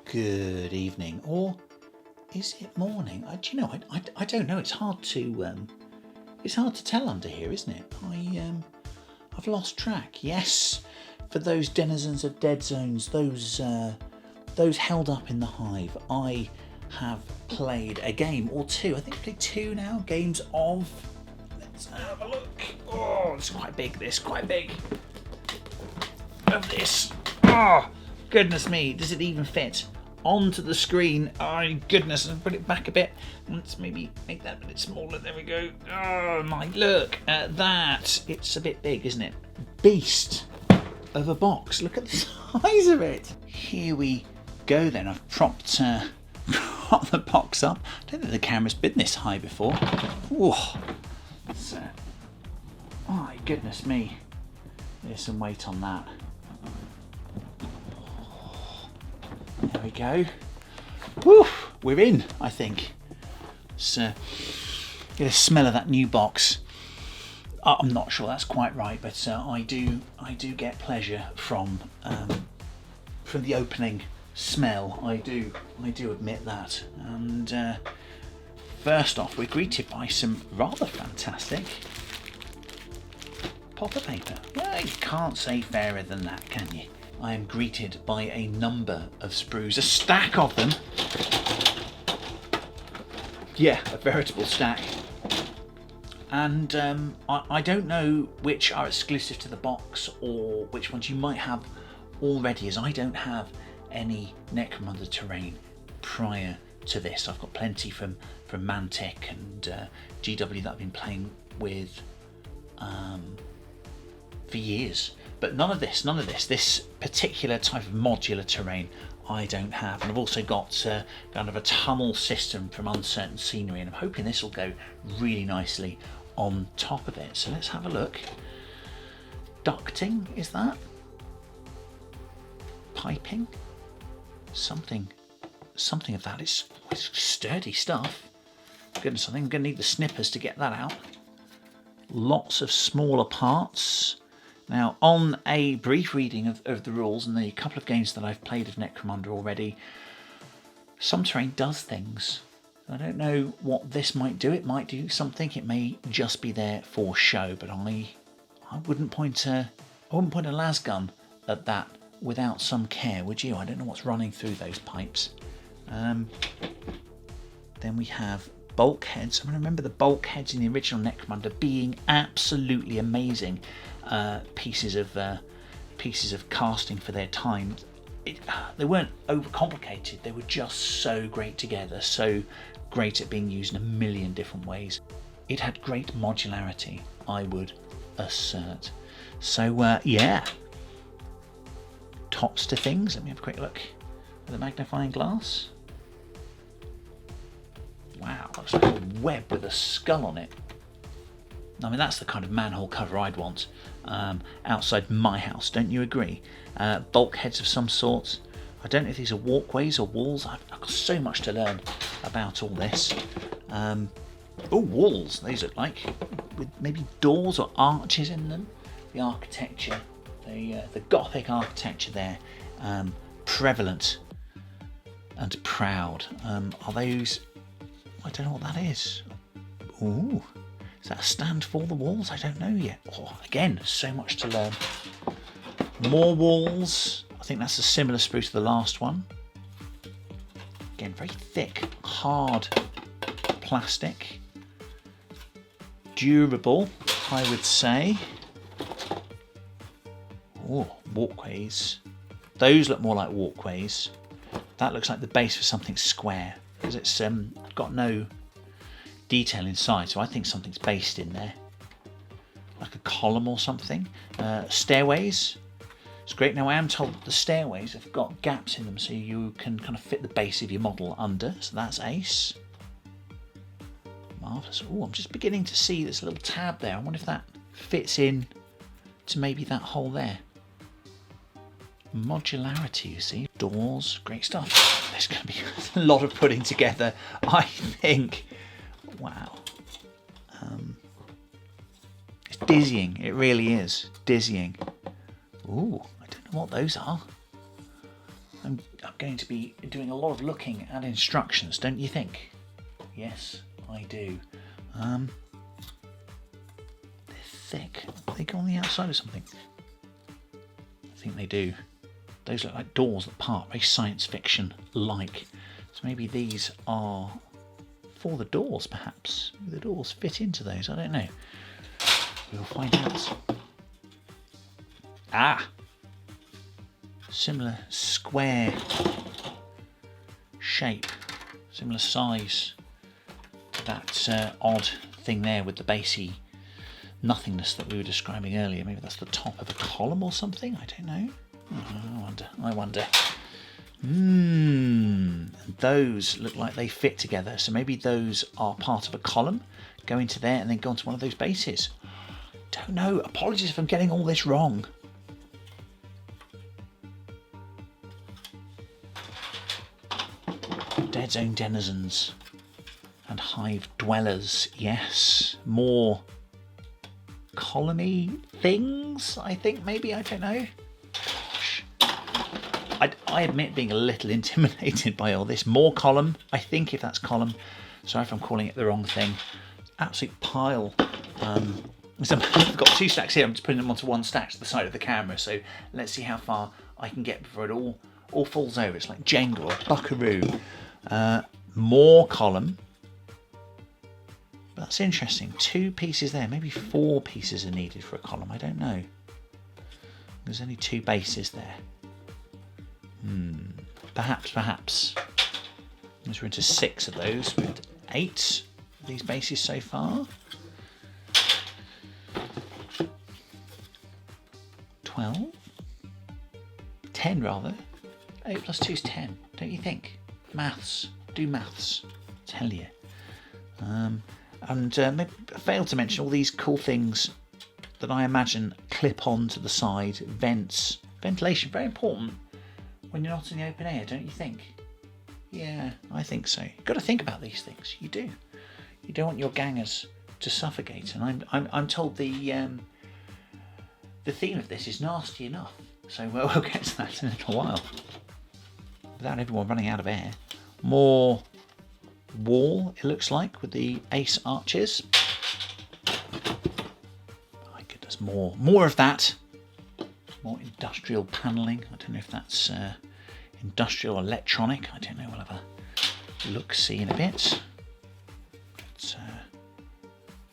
good evening, or is it morning? Do you know? I don't know. It's hard to tell under here, isn't it? I've lost track. Yes, for those denizens of dead zones, those held up in the hive, I have played a game or two. I think I've played two now. Games of. Let's have a look. Oh, it's quite big. Quite big. Of this. Oh, goodness me! Does it even fit onto the screen? Oh goodness! I'll put it back a bit. Let's maybe make that a bit smaller. There we go. Oh my! Look at that. It's a bit big, isn't it? Beast of a box. Look at the size of it. Here we go. Then I've propped the box up. I don't think the camera's been this high before. Oh, my goodness me! There's some weight on that. There we go. Woo! We're in, I think. So, get a smell of that new box. I'm not sure that's quite right, but I do get pleasure from the opening smell. I do admit that. And first off, we're greeted by some rather fantastic popper paper. Well, you can't say fairer than that, can you? I am greeted by a number of sprues, a stack of them. Yeah, a veritable stack. And I don't know which are exclusive to the box or which ones you might have already, as I don't have any Necromunda terrain prior to this. I've got plenty from Mantic and GW that I've been playing with for years. But none of this particular type of modular terrain I don't have. And I've also got kind of a tunnel system from Uncertain Scenary, and I'm hoping this will go really nicely on top of it. So let's have a look. Ducting, is that? Piping? Something of that. It's sturdy stuff. Goodness, I think I'm going to need the snippers to get that out. Lots of smaller parts. Now, on a brief reading of the rules and the couple of games that I've played of Necromunda already, some terrain does things. I don't know what this might do. It might do something. It may just be there for show, but I wouldn't point a las gun at that without some care, would you? I don't know what's running through those pipes. Then we have bulkheads. I remember the bulkheads in the original Necromunda being absolutely amazing pieces of casting for their time. They weren't overcomplicated. They were just so great together, so great at being used in a million different ways. It had great modularity, I would assert. So yeah, tops to things. Let me have a quick look at the magnifying glass. Wow, looks like a web with a skull on it. I mean, that's the kind of manhole cover I'd want outside my house, don't you agree? Bulkheads of some sort. I don't know if these are walkways or walls. I've got so much to learn about all this. Oh, walls, these look like, with maybe doors or arches in them. The architecture, the Gothic architecture there, prevalent and proud. Are those... I don't know what that is. Ooh, is that a stand for the walls? I don't know yet. Oh, again, so much to learn. More walls. I think that's a similar sprue to the last one. Again, very thick, hard plastic. Durable, I would say. Oh, walkways. Those look more like walkways. That looks like the base for something square, because it's got no detail inside, so I think something's based in there, like a column or something. Stairways, it's great. Now I am told that the stairways have got gaps in them, so you can kind of fit the base of your model under, so that's ace. Marvellous. Oh, I'm just beginning to see this little tab there. I wonder if that fits in to maybe that hole there. Modularity, you see. Doors, great stuff. There's going to be a lot of putting together, I think. Wow. It's dizzying. It really is dizzying. Ooh, I don't know what those are. I'm going to be doing a lot of looking at instructions, don't you think? Yes, I do. They're thick. They go on the outside of something. I think they do. Those look like doors that part, very science fiction-like. So maybe these are for the doors, perhaps. Maybe the doors fit into those, I don't know. We'll find out. Ah! Similar square shape, similar size to that odd thing there with the basey nothingness that we were describing earlier. Maybe that's the top of a column or something, I don't know. I wonder. And those look like they fit together, so maybe those are part of a column, go into there and then go onto one of those bases. Don't know, apologies if I'm getting all this wrong. Dead Zone denizens and hive dwellers, yes. More colony things, I think, maybe, I don't know. Gosh. I admit being a little intimidated by all this. More column, I think, if that's column. Sorry if I'm calling it the wrong thing. Absolute pile. I've got 2 stacks here, I'm just putting them onto one stack to the side of the camera, so let's see how far I can get before it all falls over. It's like Jenga or Buckaroo. More column. That's interesting. 2 pieces there. Maybe 4 pieces are needed for a column. I don't know. There's only 2 bases there. Perhaps. We're into 6 of those. We're at 8 of these bases so far. 12. 10 rather. 8 plus 2 is 10, don't you think? Maths. Do maths. Tell you. I failed to mention all these cool things that I imagine clip onto the side. Vents. Ventilation, very important when you're not in the open air, don't you think? Yeah, I think so. You've got to think about these things. You do. You don't want your gangers to suffocate. And I'm told the theme of this is nasty enough. So we'll get to that in a little while. Without everyone running out of air. More wall, it looks like, with the ace arches. My goodness, more of that. More industrial panelling. I don't know if that's industrial electronic. I don't know. We'll have a look-see in a bit. But,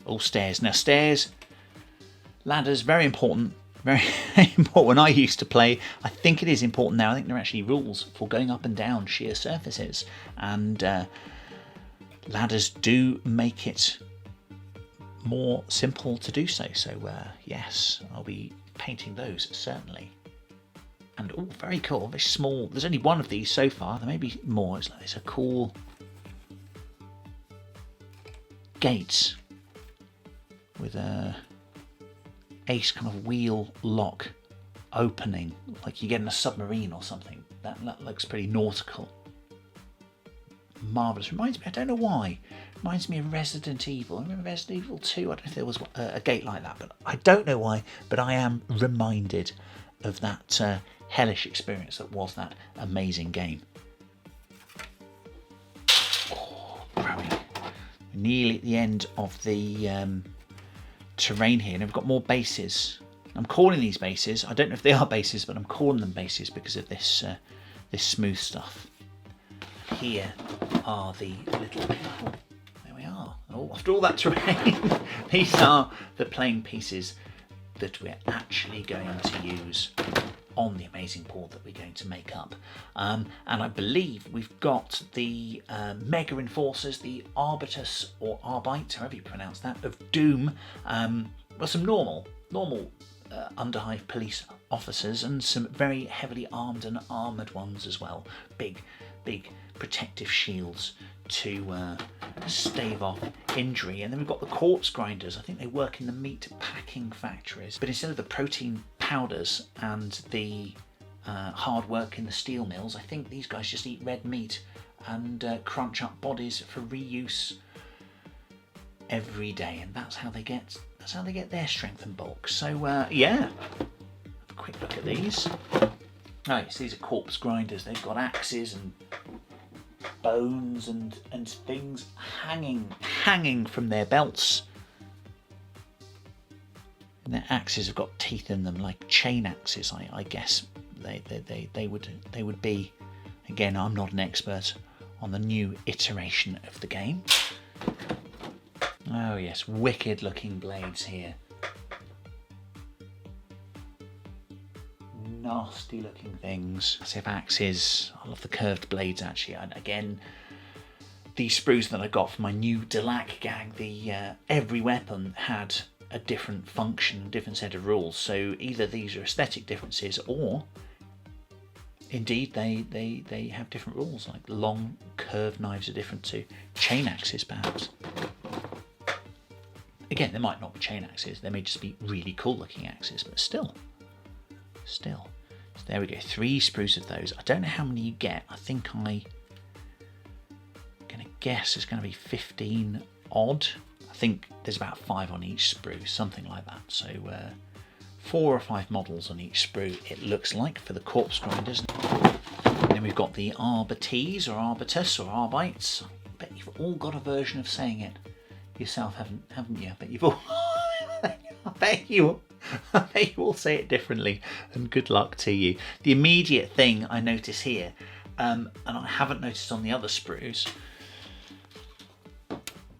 all stairs. Now stairs, ladders, very important. Very important when I used to play. I think it is important now. I think there are actually rules for going up and down sheer surfaces. And ladders do make it more simple to do so. So yes, I'll be painting those certainly. And oh, very cool, very small. There's only one of these so far. There may be more. It's like there's a cool gates with a ace kind of wheel lock opening, like you get in a submarine or something. That looks pretty nautical. Marvellous. Reminds me, I don't know why, reminds me of Resident Evil. I remember Resident Evil 2, I don't know if there was a gate like that, but I don't know why, but I am reminded of that hellish experience that was that amazing game. Oh, growing. We're nearly at the end of the terrain here, and we've got more bases. I'm calling these bases, I don't know if they are bases, but I'm calling them bases because of this this smooth stuff. Here are the little, oh, there we are. Oh, after all that terrain, these are the playing pieces that we're actually going to use on the amazing board that we're going to make up. And I believe we've got the Mega Enforcers, the Arbitus or Arbite, however you pronounce that, of Doom. Well, some normal Underhive police officers and some very heavily armed and armoured ones as well. Big protective shields to stave off injury. And then we've got the corpse grinders. I think they work in the meat packing factories, but instead of the protein powders and the hard work in the steel mills, I think these guys just eat red meat and crunch up bodies for reuse every day, and that's how they get their strength and bulk. So yeah, have a quick look at these. Oh yes, these are corpse grinders. They've got axes and bones and things hanging from their belts. And their axes have got teeth in them, like chain axes. I guess they would be. Again, I'm not an expert on the new iteration of the game. Oh yes, wicked looking blades here. Nasty looking things. Massive axes. I love the curved blades actually. And again, these sprues that I got for my new Delac gang, every weapon had a different function, different set of rules. So either these are aesthetic differences, or indeed they have different rules. Like long curved knives are different to chain axes, perhaps. Again, they might not be chain axes. They may just be really cool looking axes, but still. So there we go, 3 sprues of those. I don't know how many you get. I think I'm gonna guess it's gonna be 15 odd. I think there's about 5 on each sprue, something like that. So 4 or 5 models on each sprue, it looks like, for the corpse grinders. And then we've got the Arbites or Arbitus or Arbites. I bet you've all got a version of saying it yourself, haven't you? I bet you've all I bet you all say it differently, and good luck to you. The immediate thing I notice here, and I haven't noticed on the other sprues,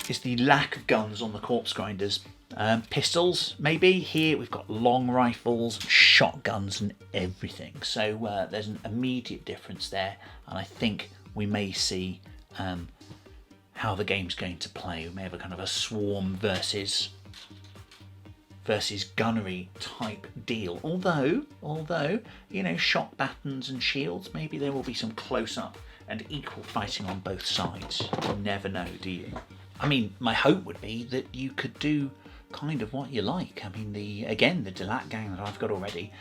is the lack of guns on the corpse grinders. Pistols, maybe. Here we've got long rifles, shotguns and everything. So there's an immediate difference there, and I think we may see how the game's going to play. We may have a kind of a swarm versus gunnery type deal. Although, you know, shot battens and shields, maybe there will be some close up and equal fighting on both sides. You never know, do you? I mean, my hope would be that you could do kind of what you like. I mean, the Delac gang that I've got already,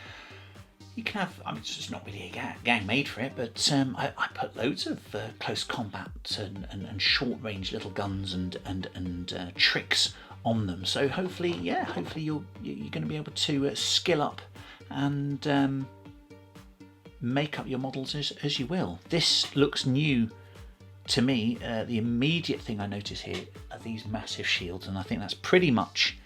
you can have, I mean, it's just not really a gang made for it, but I put loads of close combat and short range little guns and tricks on them. So hopefully you're going to be able to skill up and make up your models as you will. This looks new to me. The immediate thing I notice here are these massive shields, and I think that's pretty much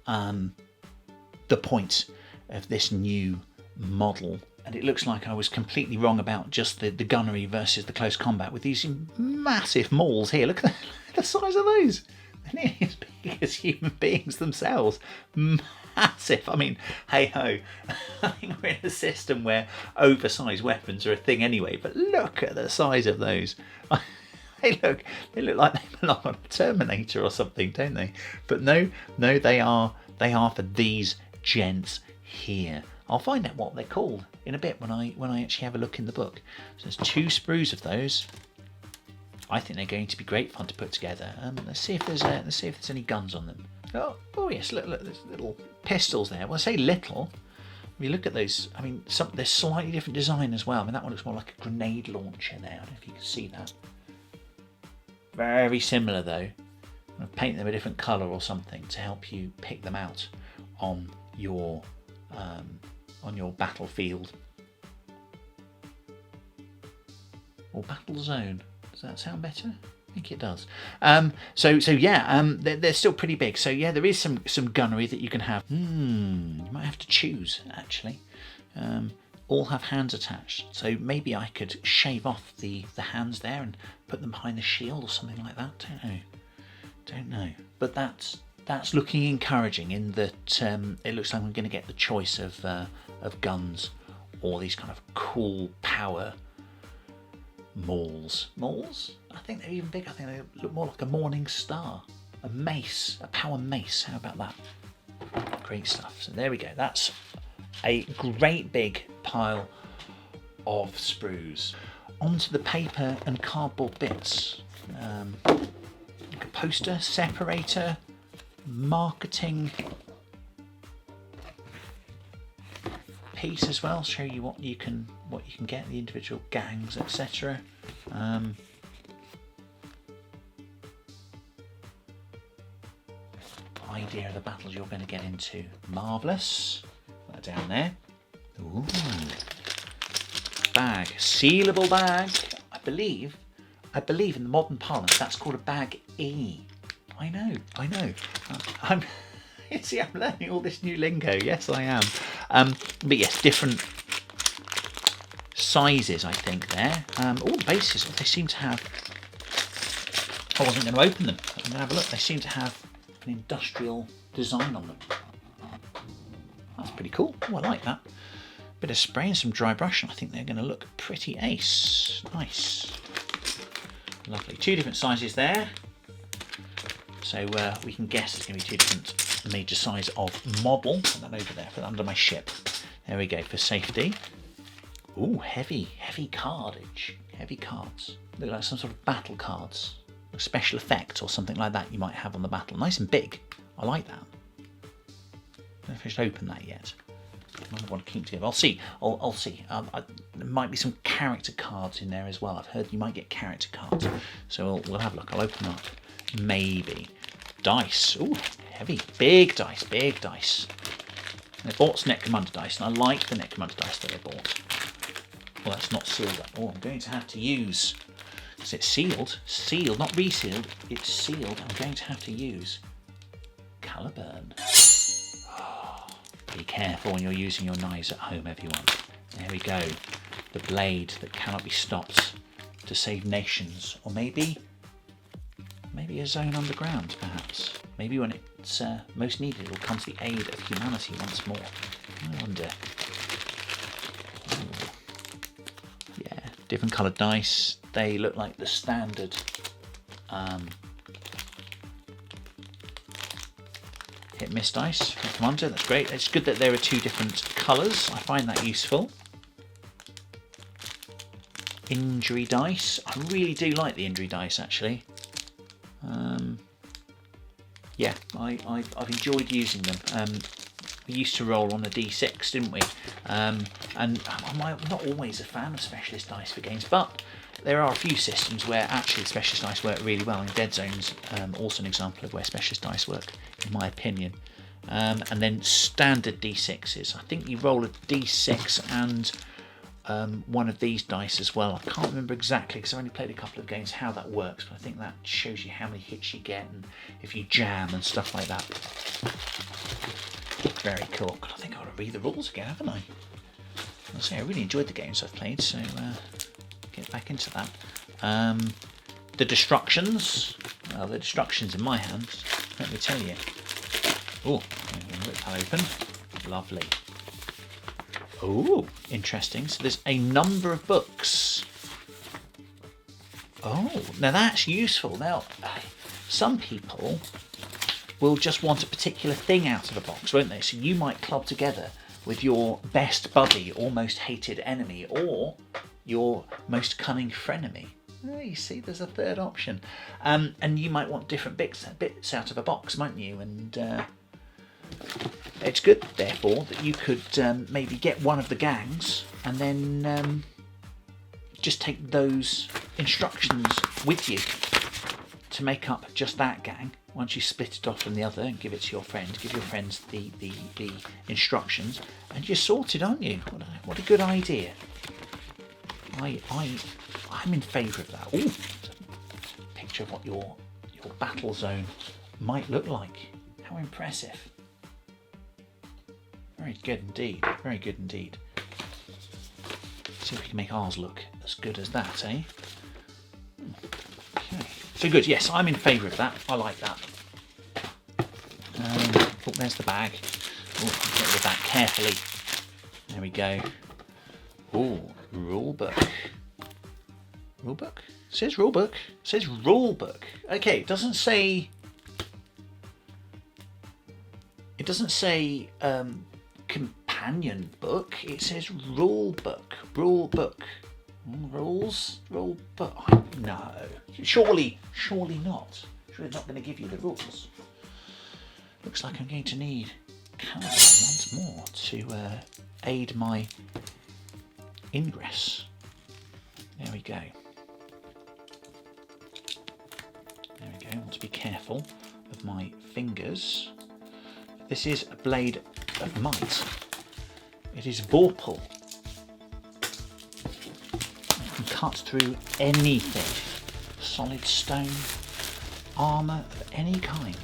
the point of this new model. And it looks like I was completely wrong about just the gunnery versus the close combat with these massive mauls here. Look at the size of those. They're nearly as big as human beings themselves. Massive. I mean, hey ho. I think we're in a system where oversized weapons are a thing anyway, but look at the size of those. They look like they belong on a Terminator or something, don't they? But no, they are for these gents here. I'll find out what they're called in a bit when I actually have a look in the book. So there's 2 sprues of those. I think they're going to be great fun to put together. Let's see if there's any guns on them. Oh yes, look, there's little pistols there. Well, I say little. If you look at those, I mean, they're slightly different design as well. I mean, that one looks more like a grenade launcher there. I don't know if you can see that. Very similar though. I'm going to paint them a different colour or something to help you pick them out on your battlefield or battle zone. Does that sound better? I think it does. So yeah, they're still pretty big. So yeah, there is some gunnery that you can have. You might have to choose actually. All have hands attached, so maybe I could shave off the hands there and put them behind the shield or something like that. Don't know. But that's looking encouraging in that it looks like I'm going to get the choice of guns or these kind of cool power mauls. I think they're even bigger. I think they look more like a morning star, a mace, a power mace. How about that? Great stuff. So there we go. That's a great big pile of sprues. Onto the paper and cardboard bits. Like a poster, separator, marketing piece as well. Show you what you can get, the individual gangs, etc. Idea of the battles you're going to get into. Marvellous. Put that down there. Ooh. bag. Sealable bag. I believe in the modern parlance that's called a bag E. I know. I'm see, I'm learning all this new lingo. Yes, I am. But yes, different sizes, I think, there. All the bases, they seem to have... I wasn't going to open them. I'm going to have a look. They seem to have an industrial design on them. That's pretty cool. Oh, I like that. Bit of spray and some dry brush, and I think they're going to look pretty ace. Nice. Lovely. 2 different sizes there. So we can guess it's going to be 2 different major size of model. Put that over there, put that under my ship. There we go, for safety. Ooh, heavy cardage. Heavy cards. Look like some sort of battle cards. A special effect or something like that you might have on the battle. Nice and big. I like that. I don't know if I should open that yet. I might want to keep together. I'll see. I'll see. There might be some character cards in there as well. I've heard you might get character cards. So we'll have a look. I'll open them up. Maybe. Dice. Ooh, heavy. Big dice. Big dice. They bought Necromunda dice, and I like the Necromunda dice that they bought. Well, that's not sealed up. Oh, I'm going to have to use... Is it sealed? Sealed, not resealed. It's sealed. I'm going to have to use colour burn. Oh, be careful when you're using your knives at home, everyone. There we go. The blade that cannot be stopped to save nations. Or maybe a zone underground, perhaps. Maybe when it's most needed, it will come to the aid of humanity once more. I wonder. Ooh. Yeah, different coloured dice. They look like the standard hit miss dice. Necromunda, that's great. It's good that there are 2 different colours. I find that useful. Injury dice. I really do like the injury dice, actually. Yeah, I've enjoyed using them. We used to roll on a D6, didn't we? And I'm not always a fan of specialist dice for games, but there are a few systems where actually specialist dice work really well, and Dead Zone's also an example of where specialist dice work, in my opinion. And then standard D6s. I think you roll a D6 and one of these dice as well. I can't remember exactly because I've only played a couple of games how that works, but I think that shows you how many hits you get and if you jam and stuff like that. Very cool. God, I think I ought to read the rules again, haven't I? I'll say I really enjoyed the games I've played, so get back into that. The destructions. Well, the destructions in my hands, let me tell you. Oh, I'm going to rip that open. Lovely. Oh, interesting. So there's a number of books. Oh, now that's useful. Now, some people will just want a particular thing out of a box, won't they? So you might club together with your best buddy or most hated enemy or your most cunning frenemy. Oh, you see, there's a third option. And you might want different bits out of a box, mightn't you? And it's good, therefore, that you could maybe get one of the gangs and then just take those instructions with you to make up just that gang. Once you split it off from the other and give it to your friend, give your friends the instructions, and you're sorted, aren't you? What a good idea. I'm in favour of that. Ooh, a picture of what your battle zone might look like. How impressive. Very good indeed. Very good indeed. See if we can make ours look as good as that, eh? Okay. So good, yes, I'm in favour of that. I like that. Oh, there's the bag. Oh, get rid of that carefully. There we go. Oh, rulebook. Rulebook? It says rulebook. It says rulebook. Okay, it doesn't say... It doesn't say companion book. It says rulebook. Rulebook. Rules? Rulebook? No. Surely not. Surely it's not going to give you the rules. Looks like I'm going to need colour once more to aid my ingress. There we go. There we go. I want to be careful of my fingers. This is a blade of might. It is Vorpal. cut through anything. Solid stone, armour of any kind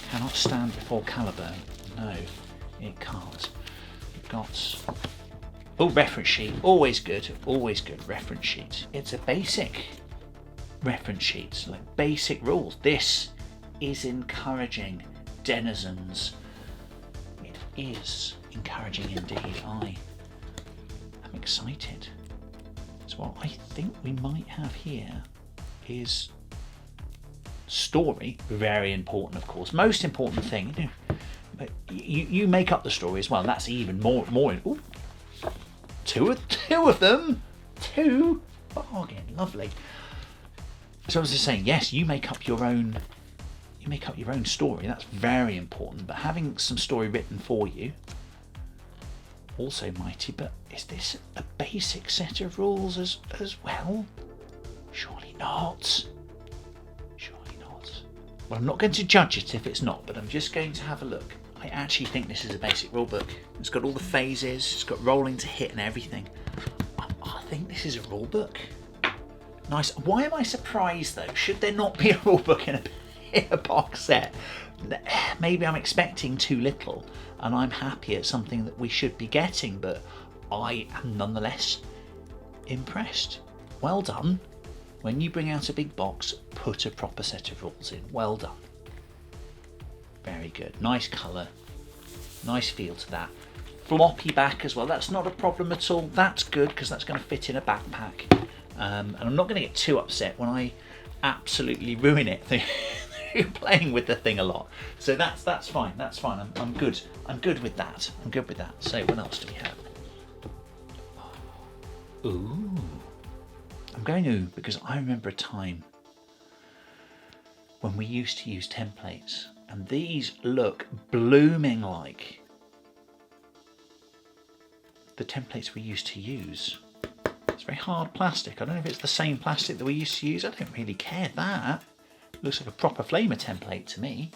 cannot stand before Caliburn. No, it can't. We've got... oh, reference sheet. Always good. Always good. Reference sheet. It's a basic reference sheet. Like basic rules. This is encouraging denizens. It is encouraging indeed. I am excited. So what I think we might have here is story. Very important, of course. Most important thing. You know, but you make up the story as well. That's even more. Ooh, two of them. Two. Bargain. Lovely. So as I was saying, yes, you make up your own. You make up your own story. That's very important. But having some story written for you, also mighty. But is this a basic set of rules as well? Surely not. Surely not. Well, I'm not going to judge it if it's not, but I'm just going to have a look. I actually think this is a basic rulebook. It's got all the phases, it's got rolling to hit and everything. I think this is a rulebook. Nice. Why am I surprised though? Should there not be a rulebook in a box set? Maybe I'm expecting too little and I'm happy at something that we should be getting, but I am nonetheless impressed. Well done. When you bring out a big box, put a proper set of rules in. Well done. Very good. Nice colour. Nice feel to that. Floppy back as well. That's not a problem at all. That's good because that's going to fit in a backpack. And I'm not going to get too upset when I absolutely ruin it through playing with the thing a lot. So that's fine. That's fine. I'm good. I'm good with that. I'm good with that. So what else do we have? Ooh. I'm going to, because I remember a time when we used to use templates and these look blooming like the templates we used to use. It's very hard plastic. I don't know if it's the same plastic that we used to use. I don't really care that. It looks like a proper flamer template to me.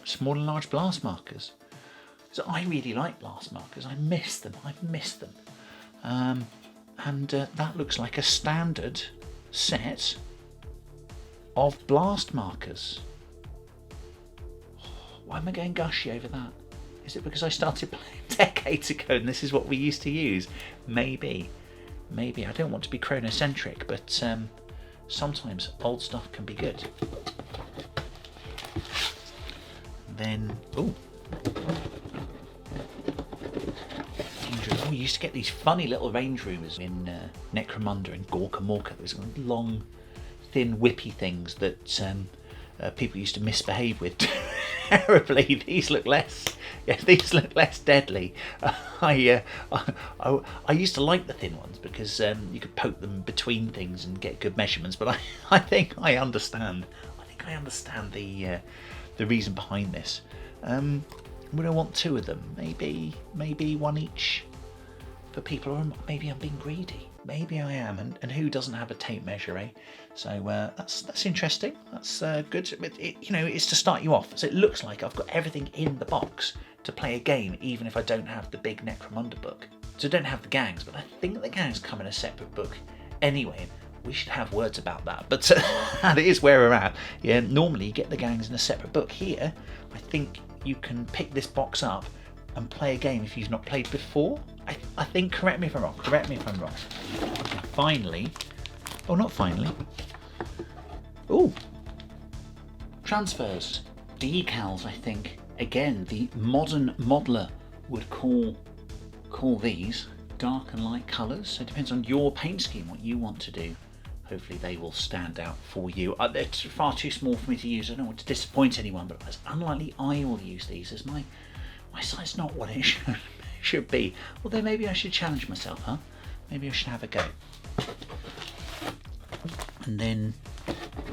Small and large blast markers. So I really like blast markers. I miss them. I've missed them. And that looks like a standard set of blast markers. Why am I going gushy over that? Is it because I started playing decades ago and this is what we used to use? Maybe. I don't want to be chronocentric, but sometimes old stuff can be good. Then, ooh. We used to get these funny little range rooms in Necromunda and Gorkamorka. Those long, thin, whippy things that people used to misbehave with terribly. These look less deadly. I used to like the thin ones because you could poke them between things and get good measurements. But I think I understand. I understand the reason behind this. Would I want two of them? Maybe one each for people, or maybe I'm being greedy. Maybe I am, and who doesn't have a tape measure, eh? So that's interesting. That's good. It's to start you off. So it looks like I've got everything in the box to play a game, even if I don't have the big Necromunda book. So I don't have the gangs, but I think the gangs come in a separate book anyway. We should have words about that, but that is where we're at. Yeah, normally you get the gangs in a separate book. Here, I think you can pick this box up and play a game if you've not played before. I think, correct me if I'm wrong. And finally, not finally. Oh, transfers, decals. I think again the modern modeler would call these dark and light colours. So it depends on your paint scheme, what you want to do. Hopefully they will stand out for you. They're far too small for me to use. I don't want to disappoint anyone, but it's unlikely I will use these as my sight's not what it should be. Although maybe I should challenge myself, huh? Maybe I should have a go. And then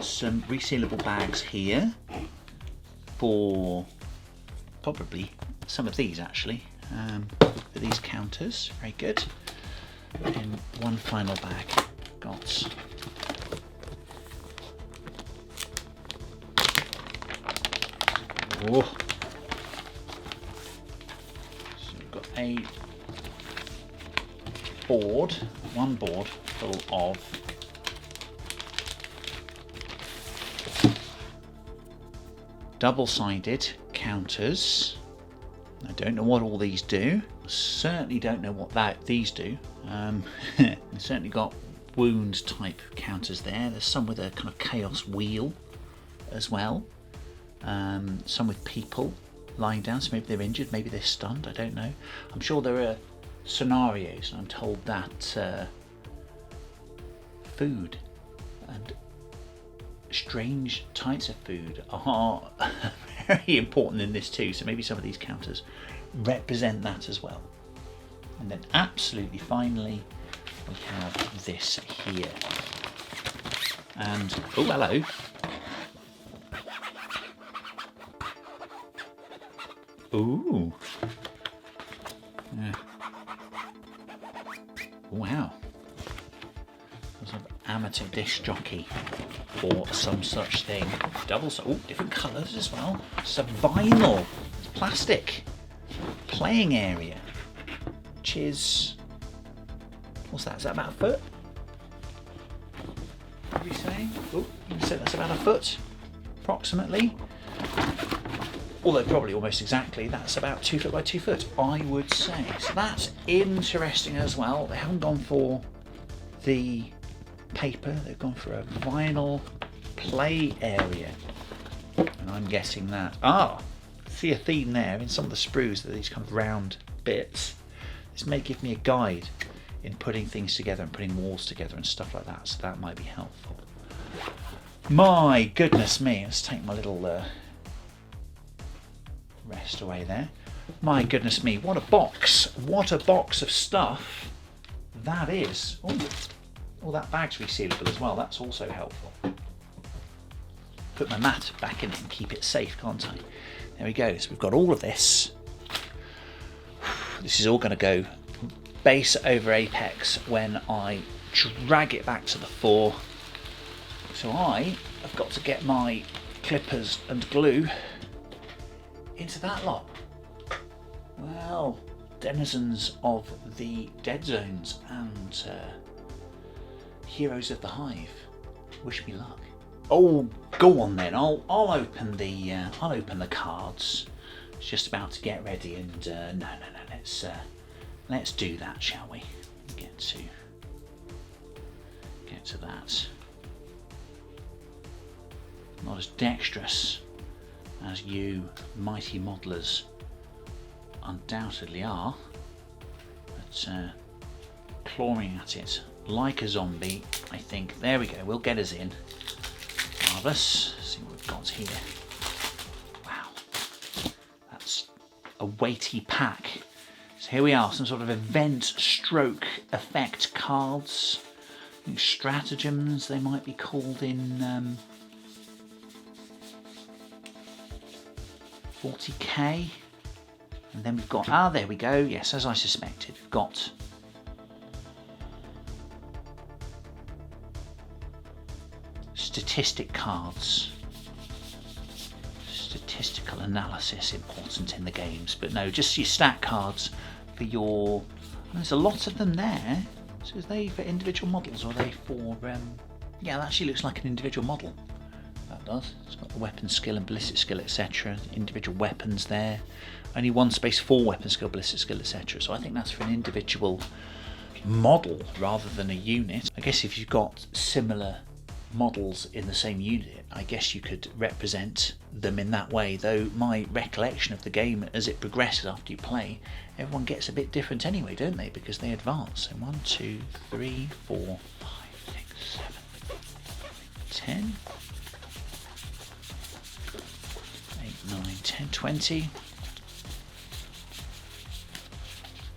some resealable bags here for probably some of these actually. For these counters, very good. And one final bag. Got oh. So we've got a board full of double-sided counters. I don't know what all these do. I certainly don't know what these do. They've certainly got wound type counters there. There's some with a kind of chaos wheel as well. Some with people lying down, so maybe they're injured, maybe they're stunned, I don't know. I'm sure there are scenarios, and I'm told that food and strange types of food are very important in this too, so maybe some of these counters represent that as well. And then absolutely finally we have this here, and oh, hello. Ooh. Yeah. Wow. Some amateur disc jockey or some such thing. Different colours as well. Some vinyl, it's plastic. Playing area, which is, what's that? Is that about a foot? What are we saying? Oh, you said that's about a foot, approximately. Although probably almost exactly, that's about 2 foot by 2 foot, I would say. So that's interesting as well. They haven't gone for the paper, they've gone for a vinyl play area. And I'm guessing that, see a theme there in some of the sprues, that these kind of round bits. This may give me a guide in putting things together and putting walls together and stuff like that, so that might be helpful. My goodness me, let's take my little rest away there. My goodness me, what a box of stuff that is. Oh, that bag's resealable as well, that's also helpful. Put my mat back in it and keep it safe, can't I? There we go, so we've got all of this. This is all going to go base over apex when I drag it back to the fore. So I have got to get my clippers and glue into that lot. Well, denizens of the dead zones and heroes of the Hive, wish me luck. Oh, go on then. I'll open the cards. It's just about to get ready, and no. Let's do that, shall we? Get to that. Not as dexterous as you mighty modelers undoubtedly are, but clawing at it like a zombie, I think. There we go, we'll get us in. Marvellous. See what we've got here. Wow, that's a weighty pack. So here we are, some sort of event stroke effect cards. I think stratagems they might be called in 40k. And then we've got, there we go, yes, as I suspected, we've got statistic cards. Statistical analysis important in the games, but no, just your stat cards for your, there's a lot of them there. So are they for individual models, or are they for, yeah, that actually looks like an individual model. That does. It's got the weapon skill and ballistic skill, etc. Individual weapons there. Only one space for weapon skill, ballistic skill, etc. So I think that's for an individual model rather than a unit. I guess if you've got similar models in the same unit, I guess you could represent them in that way, though my recollection of the game as it progresses after you play, everyone gets a bit different anyway, don't they, because they advance. So 1, 2, 3, 4, 5, 6, 7, 10, 8, 9, 10, 20,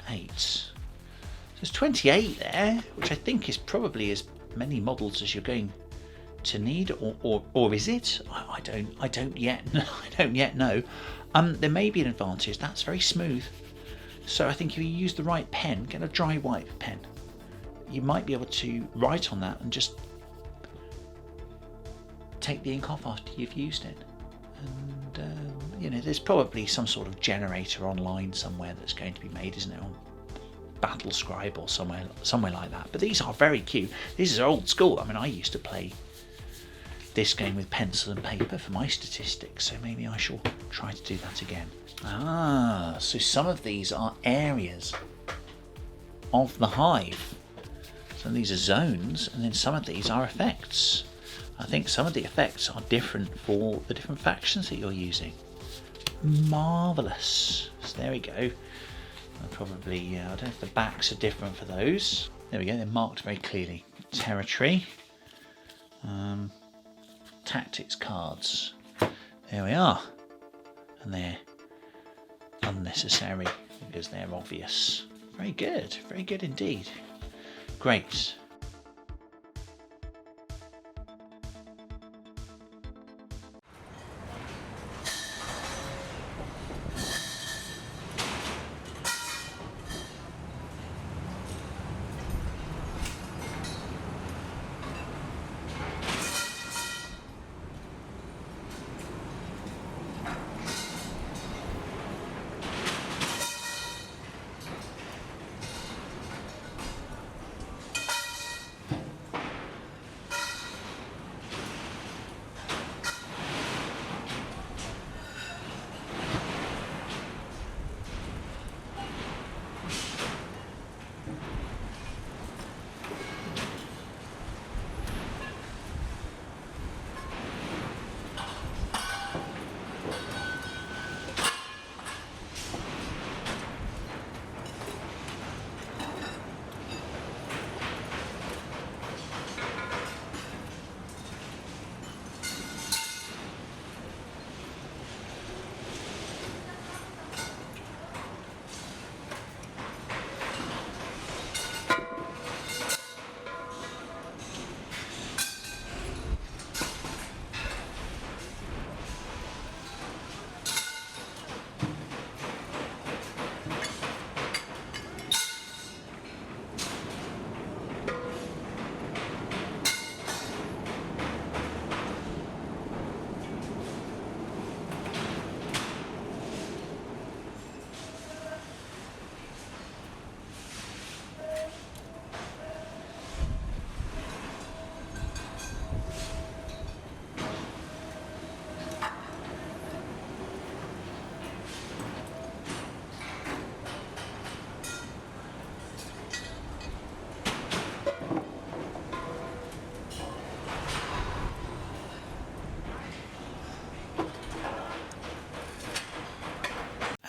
8. So there's 28 there, which I think is probably as many models as you're going to need, or is it? I don't yet know. There may be an advantage. That's very smooth. So I think if you use the right pen, get a dry wipe pen, you might be able to write on that and just take the ink off after you've used it. And there's probably some sort of generator online somewhere that's going to be made, isn't it? Battle Scribe or somewhere like that. But these are very cute. These are old school. I mean, I used to play this game with pencil and paper for my statistics, so maybe I shall try to do that again. Ah, so some of these are areas of the hive. Some of these are zones, and then some of these are effects. I think some of the effects are different for the different factions that you're using. Marvellous. So there we go. Probably, I don't know if the backs are different for those. There we go, they're marked very clearly. Territory. Tactics cards. There we are. And they're unnecessary because they're obvious. Very good indeed. Great.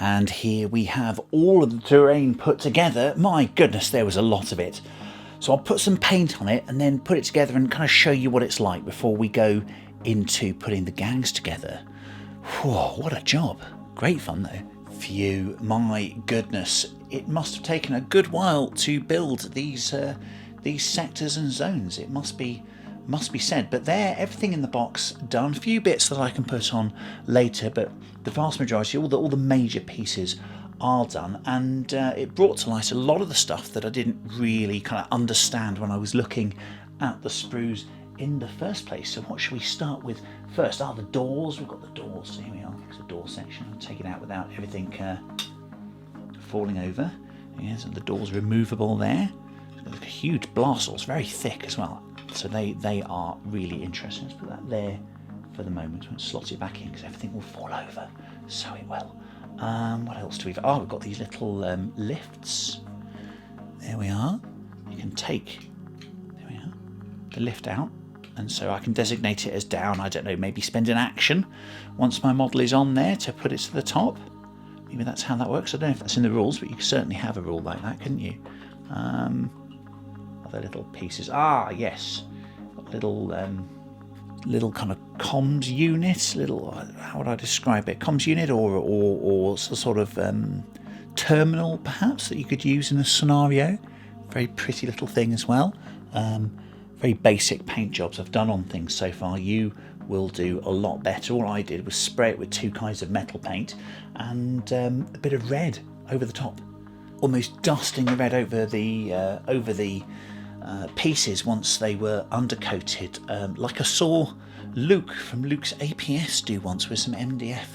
And here we have all of the terrain put together. My goodness, there was a lot of it. So I'll put some paint on it and then put it together and kind of show you what it's like before we go into putting the gangs together. Whoa, what a job. Great fun though. Phew, my goodness. It must have taken a good while to build these sectors and zones. It must be said, but there, everything in the box done. A few bits that I can put on later, but the vast majority, all the major pieces are done, and it brought to light a lot of the stuff that I didn't really kind of understand when I was looking at the sprues in the first place. So what should we start with first? The doors. We've got the doors. So here we are. It's a door section. I'll take it out without everything falling over. Yes, and the door's removable there. There's a huge blast door. It's very thick as well. So they are really interesting. Let's put that there for the moment. We'll slot it back in because everything will fall over. So it will. What else do we have? We've got these little lifts. There we are. You can take, there we are, the lift out. And so I can designate it as down. I don't know, maybe spend an action once my model is on there to put it to the top. Maybe that's how that works. I don't know if that's in the rules, but you could certainly have a rule like that, couldn't you? Other little pieces. Yes. Little kind of comms unit. How would I describe it? Comms unit or sort of terminal, perhaps, that you could use in a scenario. Very pretty little thing as well. Very basic paint jobs I've done on things so far. You will do a lot better. All I did was spray it with two kinds of metal paint and a bit of red over the top, almost dusting the red over the pieces once they were undercoated, like I saw Luke from Luke's APS do once with some MDF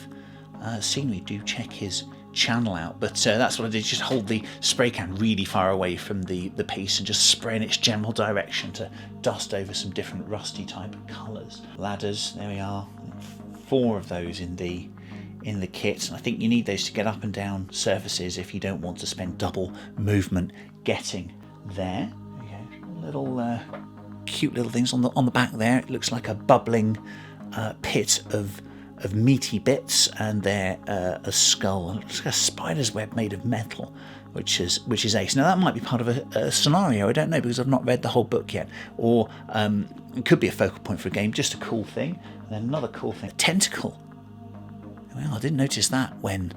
scenery. Do check his channel out. But that's what I did, just hold the spray can really far away from the piece and just spray in its general direction to dust over some different rusty type of colours. Ladders, there we are, 4 of those in the kit, and I think you need those to get up and down surfaces if you don't want to spend double movement getting there. Little cute little things on the back there. It looks like a bubbling pit of meaty bits, and they're a skull. It's like a spider's web made of metal, which is ace. Now that might be part of a scenario, I don't know, because I've not read the whole book yet, or it could be a focal point for a game. Just a cool thing. And then another cool thing, a tentacle. Well, I didn't notice that when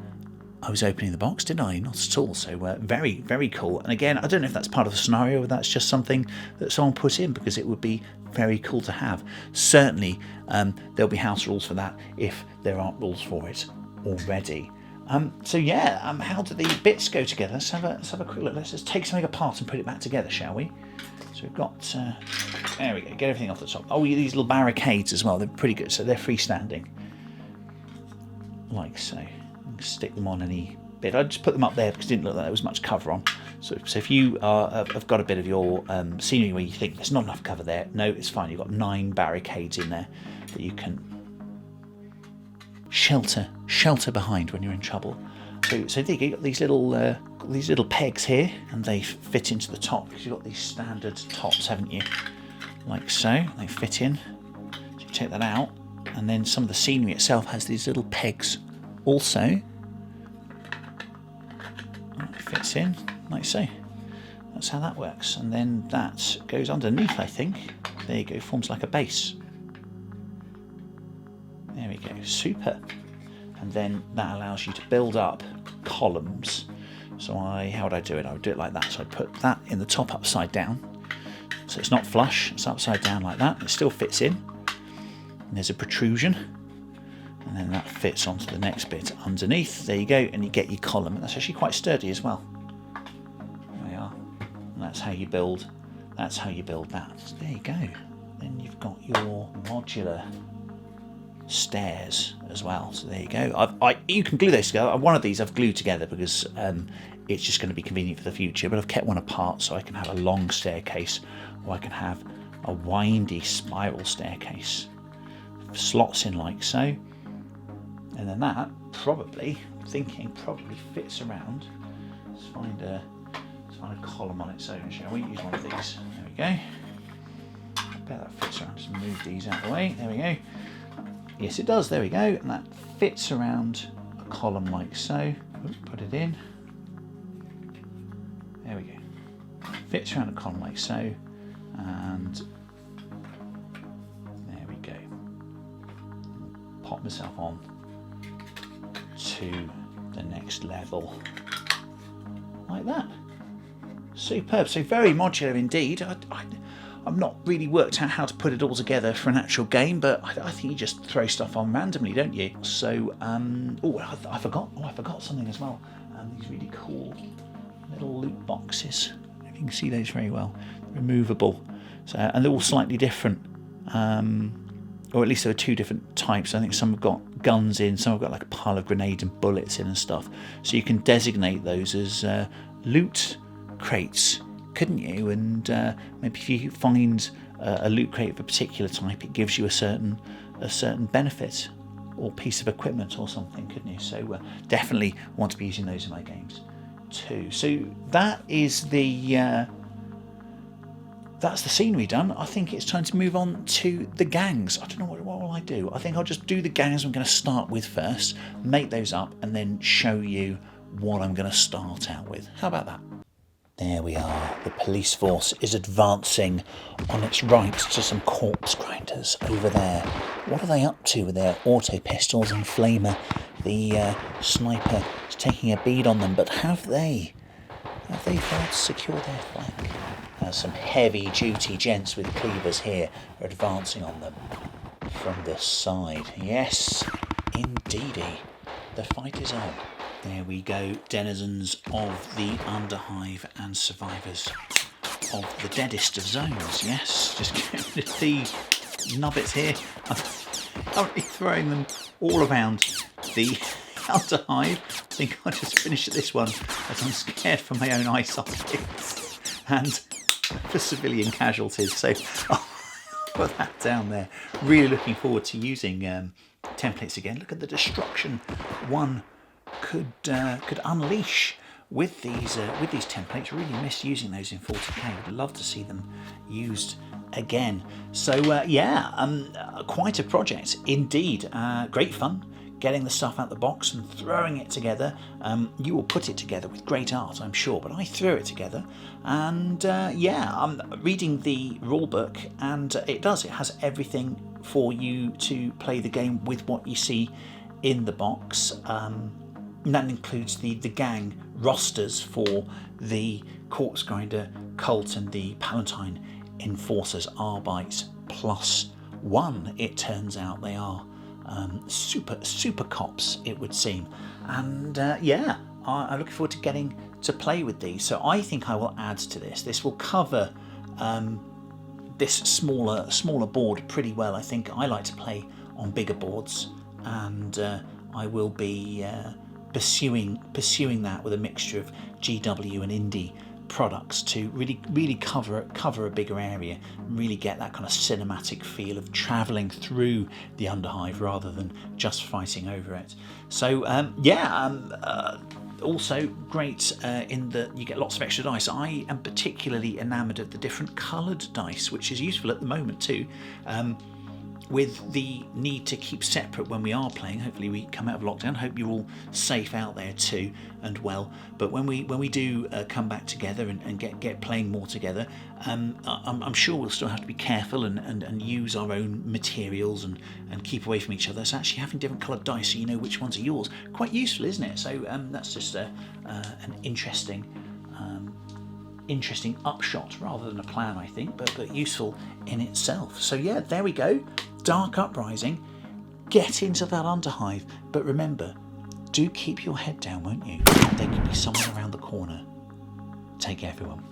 I was opening the box, did I? Not at all. So very, very cool. And again, I don't know if that's part of the scenario or that's just something that someone put in, because it would be very cool to have. Certainly, there'll be house rules for that if there aren't rules for it already. So yeah, how do the bits go together? Let's have a quick look. Let's just take something apart and put it back together, shall we? So we've got, there we go, get everything off the top. Oh, these little barricades as well, they're pretty good. So they're freestanding, like so. Stick them on any bit. I just put them up there because it didn't look like there was much cover on. So if you have got a bit of your scenery where you think there's not enough cover there, no, it's fine. You've got 9 barricades in there that you can shelter behind when you're in trouble. So there you got these little pegs here, and they fit into the top because you've got these standard tops, haven't you? Like so, they fit in. So you take that out, and then some of the scenery itself has these little pegs also. It fits in like so. That's how that works, and then that goes underneath, I think. There you go, forms like a base. There we go, super. And then that allows you to build up columns. So how would I do it? I would do it like that. So I'd put that in the top upside down. So it's not flush, it's upside down like that. It still fits in. And there's a protrusion. And then that fits onto the next bit underneath. There you go, and you get your column. And that's actually quite sturdy as well. There we are. And that's how you build that. So there you go. Then you've got your modular stairs as well. So there you go. You can glue those together. One of these I've glued together because it's just going to be convenient for the future, but I've kept one apart so I can have a long staircase, or I can have a windy spiral staircase. Slots in like so, and then that probably fits around. Let's find a column on its own, shall we? Use one of these. There we go. I bet that fits around. Just move these out of the way. There we go. Yes, it does. There we go. And that fits around a column like so. Put it in. There we go. Fits around a column like so. And there we go. Pop myself on to the next level. Like that. Superb. So very modular indeed. I've not really worked out how to put it all together for an actual game, but I think you just throw stuff on randomly, don't you? So, I forgot something as well. These really cool little loot boxes. If you can see those very well, removable. So, and they're all slightly different, or at least there are 2 different types. I think some have got guns in, some have got like a pile of grenades and bullets in and stuff. So you can designate those as loot crates, couldn't you? And maybe if you find a loot crate of a particular type, it gives you a certain benefit or piece of equipment or something, couldn't you? So definitely want to be using those in my games too. So that is that's the scenery done. I think it's time to move on to the gangs. I don't know what will I do. I think I'll just do the gangs I'm going to start with first, make those up, and then show you what I'm going to start out with. How about that? There we are. The police force is advancing on its right to some corpse grinders over there. What are they up to with their auto pistols and flamer? The sniper is taking a bead on them, but have they failed to secure their flank? Some heavy-duty gents with cleavers here are advancing on them from the side. Yes, indeedy. The fight is on. There we go, denizens of the Underhive and survivors of the deadest of zones. Yes, just get the nubbits here. I'm currently throwing them all around the Underhive. I think I'll just finish this one as I'm scared for my own eyesight and for civilian casualties. So I'll put that down there. Really looking forward to using templates again. Look at the destruction one could unleash with these templates. Really miss using those in 40k. Would love to see them used again. So quite a project indeed. Great fun getting the stuff out the box and throwing it together. You will put it together with great art, I'm sure, but I threw it together. And I'm reading the rulebook, and it has everything for you to play the game with what you see in the box. And that includes the gang rosters for the Corpse Grinder cult and the Palanite Enforcers Arbites +1. It turns out they are super cops, it would seem. And I'm looking forward to getting to play with these. So I think I will add to this. This will cover this smaller board pretty well. I think I like to play on bigger boards, and I will be pursuing that with a mixture of GW and indie products to really cover a bigger area and really get that kind of cinematic feel of travelling through the Underhive rather than just fighting over it. So also great in that you get lots of extra dice. I am particularly enamoured of the different coloured dice, which is useful at the moment too. With the need to keep separate when we are playing. Hopefully we come out of lockdown. Hope you're all safe out there too and well. But when we do come back together and get playing more together, I'm sure we'll still have to be careful and use our own materials and keep away from each other. So actually having different coloured dice so you know which ones are yours, quite useful, isn't it? So that's just an interesting upshot rather than a plan, I think, but useful in itself. So yeah, there we go. Dark Uprising. Get into that Underhive, but remember, do keep your head down, won't you? There could be someone around the corner. Take care, everyone.